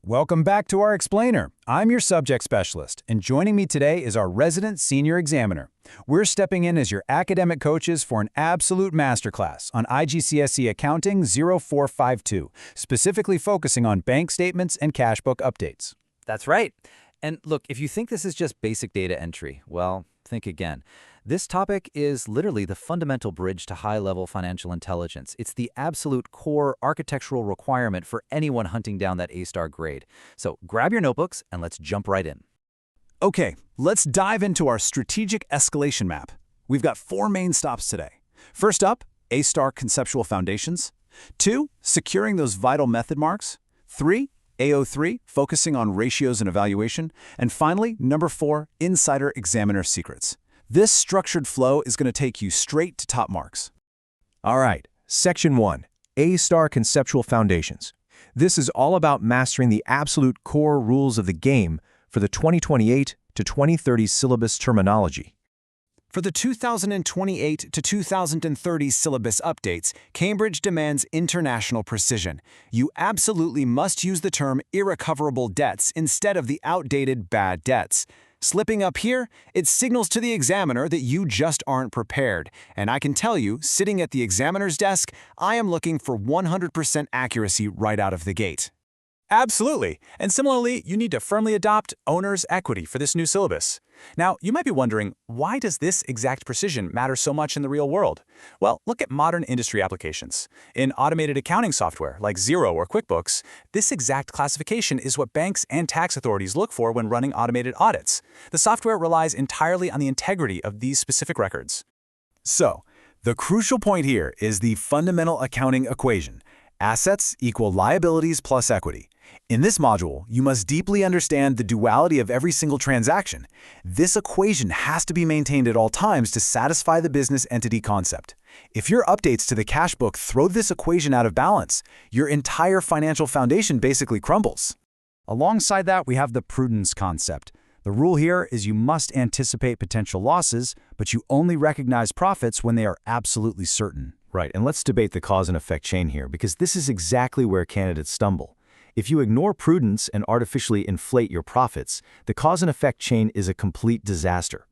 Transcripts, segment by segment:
Welcome back to our explainer. I'm your subject specialist, and joining me today is our resident senior examiner. We're stepping in as your academic coaches for an absolute masterclass on IGCSE Accounting 0452, specifically focusing on bank statements and cash book updates. That's right. And look, if you think this is just basic data entry, well, think again. This topic is literally the fundamental bridge to high-level financial intelligence. It's the absolute core architectural requirement for anyone hunting down that A-star grade. So grab your notebooks and let's jump right in. Okay, let's dive into our strategic escalation map. We've got 4 main stops today. First up, A-star conceptual foundations. 2, securing those vital method marks. 3, AO3, focusing on ratios and evaluation. And finally, number 4, insider examiner secrets. This structured flow is going to take you straight to top marks. All right, Section 1, A-star conceptual foundations. This is all about mastering the absolute core rules of the game for the 2028 to 2030 syllabus terminology. For the 2028 to 2030 syllabus updates, Cambridge demands international precision. You absolutely must use the term irrecoverable debts instead of the outdated bad debts. Slipping up here, it signals to the examiner that you just aren't prepared. And I can tell you, sitting at the examiner's desk, I am looking for 100% accuracy right out of the gate. Absolutely. And similarly, you need to firmly adopt owner's equity for this new syllabus. Now, you might be wondering, why does this exact precision matter so much in the real world? Well, look at modern industry applications. In automated accounting software like Xero or QuickBooks, this exact classification is what banks and tax authorities look for when running automated audits. The software relies entirely on the integrity of these specific records. So, the crucial point here is the fundamental accounting equation. Assets equal liabilities plus equity. In this module, you must deeply understand the duality of every single transaction. This equation has to be maintained at all times to satisfy the business entity concept. If your updates to the cash book throw this equation out of balance, your entire financial foundation basically crumbles. Alongside that, we have the prudence concept. The rule here is you must anticipate potential losses, but you only recognize profits when they are absolutely certain. Right, and let's debate the cause and effect chain here, because this is exactly where candidates stumble. If you ignore prudence and artificially inflate your profits, the cause and effect chain is a complete disaster.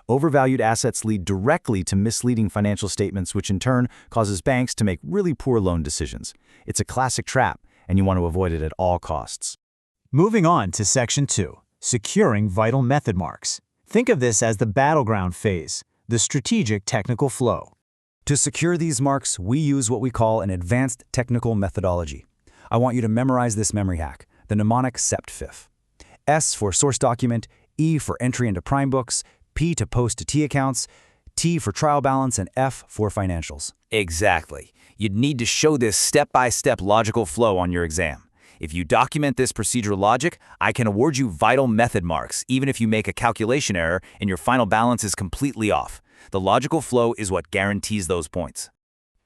Overvalued assets lead directly to misleading financial statements, which in turn causes banks to make really poor loan decisions. It's a classic trap, and you want to avoid it at all costs. Moving on to Section 2, securing vital method marks. Think of this as the battleground phase, the strategic technical flow. To secure these marks, we use what we call an advanced technical methodology. I want you to memorize this memory hack, the mnemonic SEPT-FIF. S for source document, E for entry into prime books, P to post to T accounts, T for trial balance, and F for financials. Exactly. You'd need to show this step-by-step logical flow on your exam. If you document this procedural logic, I can award you vital method marks, even if you make a calculation error and your final balance is completely off. The logical flow is what guarantees those points.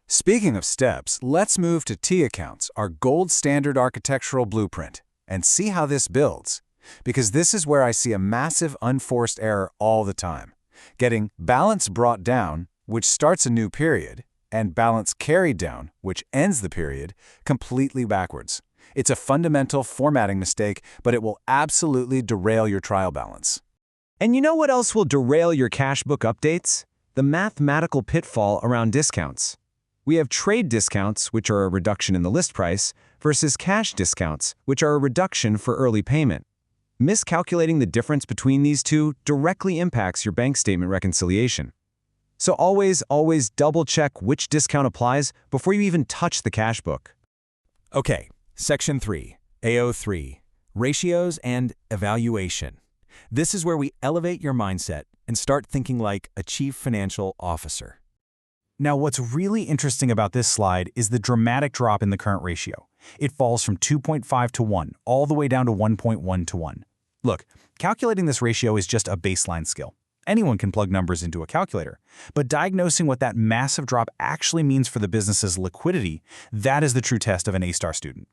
Speaking of steps, let's move to T accounts, our gold standard architectural blueprint, and see how this builds. Because this is where I see a massive unforced error all the time. Getting balance brought down, which starts a new period, and balance carried down, which ends the period, completely backwards. It's a fundamental formatting mistake, but it will absolutely derail your trial balance. And you know what else will derail your cash book updates? The mathematical pitfall around discounts. We have trade discounts, which are a reduction in the list price, versus cash discounts, which are a reduction for early payment. Miscalculating the difference between these two directly impacts your bank statement reconciliation. So always double-check which discount applies before you even touch the cash book. Okay, Section 3, AO3, ratios and evaluation. This is where we elevate your mindset and start thinking like a chief financial officer. Now, what's really interesting about this slide is the dramatic drop in the current ratio. It falls from 2.5 to 1, all the way down to 1.1 to 1. Look, calculating this ratio is just a baseline skill. Anyone can plug numbers into a calculator. But diagnosing what that massive drop actually means for the business's liquidity, that is the true test of an A-star student.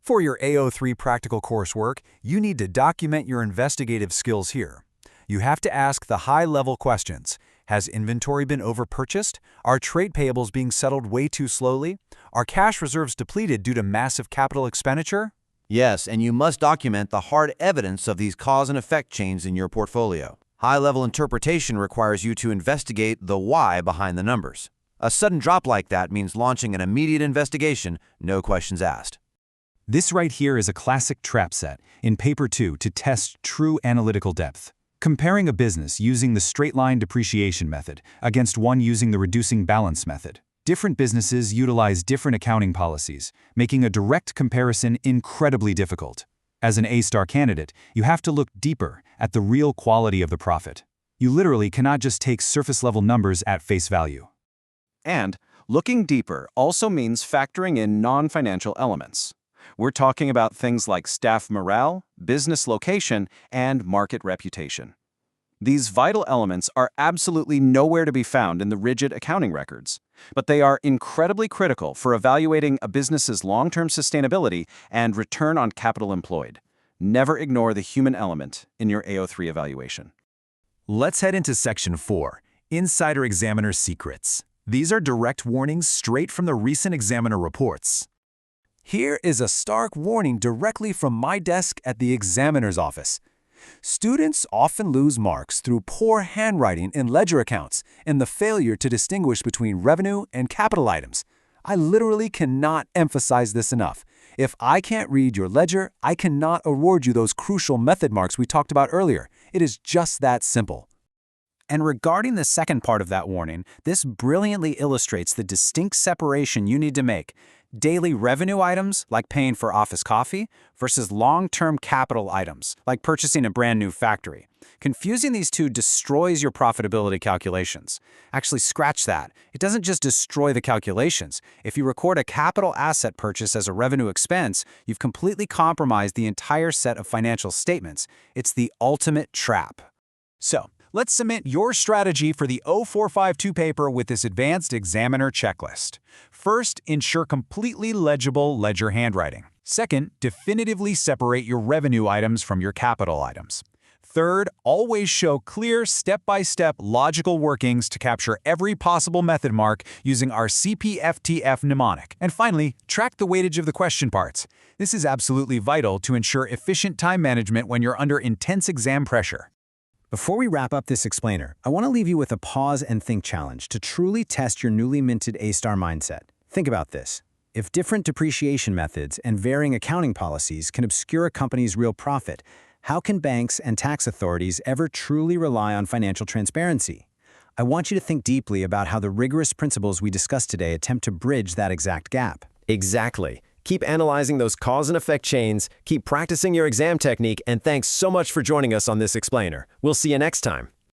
For your AO3 practical coursework, you need to document your investigative skills here. You have to ask the high-level questions. Has inventory been overpurchased? Are trade payables being settled way too slowly? Are cash reserves depleted due to massive capital expenditure? Yes, and you must document the hard evidence of these cause and effect chains in your portfolio. High-level interpretation requires you to investigate the why behind the numbers. A sudden drop like that means launching an immediate investigation, no questions asked. This right here is a classic trap set in Paper 2 to test true analytical depth. Comparing a business using the straight-line depreciation method against one using the reducing balance method. Different businesses utilize different accounting policies, making a direct comparison incredibly difficult. As an A-star candidate, you have to look deeper at the real quality of the profit. You literally cannot just take surface-level numbers at face value. And looking deeper also means factoring in non-financial elements. We're talking about things like staff morale, business location, and market reputation. These vital elements are absolutely nowhere to be found in the rigid accounting records, but they are incredibly critical for evaluating a business's long-term sustainability and return on capital employed. Never ignore the human element in your AO3 evaluation. Let's head into Section 4, Insider Examiner Secrets. These are direct warnings straight from the recent examiner reports. Here is a stark warning directly from my desk at the examiner's office. Students often lose marks through poor handwriting in ledger accounts and the failure to distinguish between revenue and capital items. I literally cannot emphasize this enough. If I can't read your ledger, I cannot award you those crucial method marks we talked about earlier. It is just that simple. And regarding the second part of that warning, this brilliantly illustrates the distinct separation you need to make. Daily revenue items, like paying for office coffee, versus long-term capital items, like purchasing a brand new factory. Confusing these two destroys your profitability calculations. Actually, scratch that. It doesn't just destroy the calculations. If you record a capital asset purchase as a revenue expense, you've completely compromised the entire set of financial statements. It's the ultimate trap. So, let's submit your strategy for the 0452 paper with this advanced examiner checklist. First, ensure completely legible ledger handwriting. Second, definitively separate your revenue items from your capital items. Third, always show clear step-by-step logical workings to capture every possible method mark using our CPFTF mnemonic. And finally, track the weightage of the question parts. This is absolutely vital to ensure efficient time management when you're under intense exam pressure. Before we wrap up this explainer, I want to leave you with a pause and think challenge to truly test your newly minted A-star mindset. Think about this. If different depreciation methods and varying accounting policies can obscure a company's real profit, how can banks and tax authorities ever truly rely on financial transparency? I want you to think deeply about how the rigorous principles we discussed today attempt to bridge that exact gap. Exactly. Keep analyzing those cause and effect chains, keep practicing your exam technique, and thanks so much for joining us on this explainer. We'll see you next time.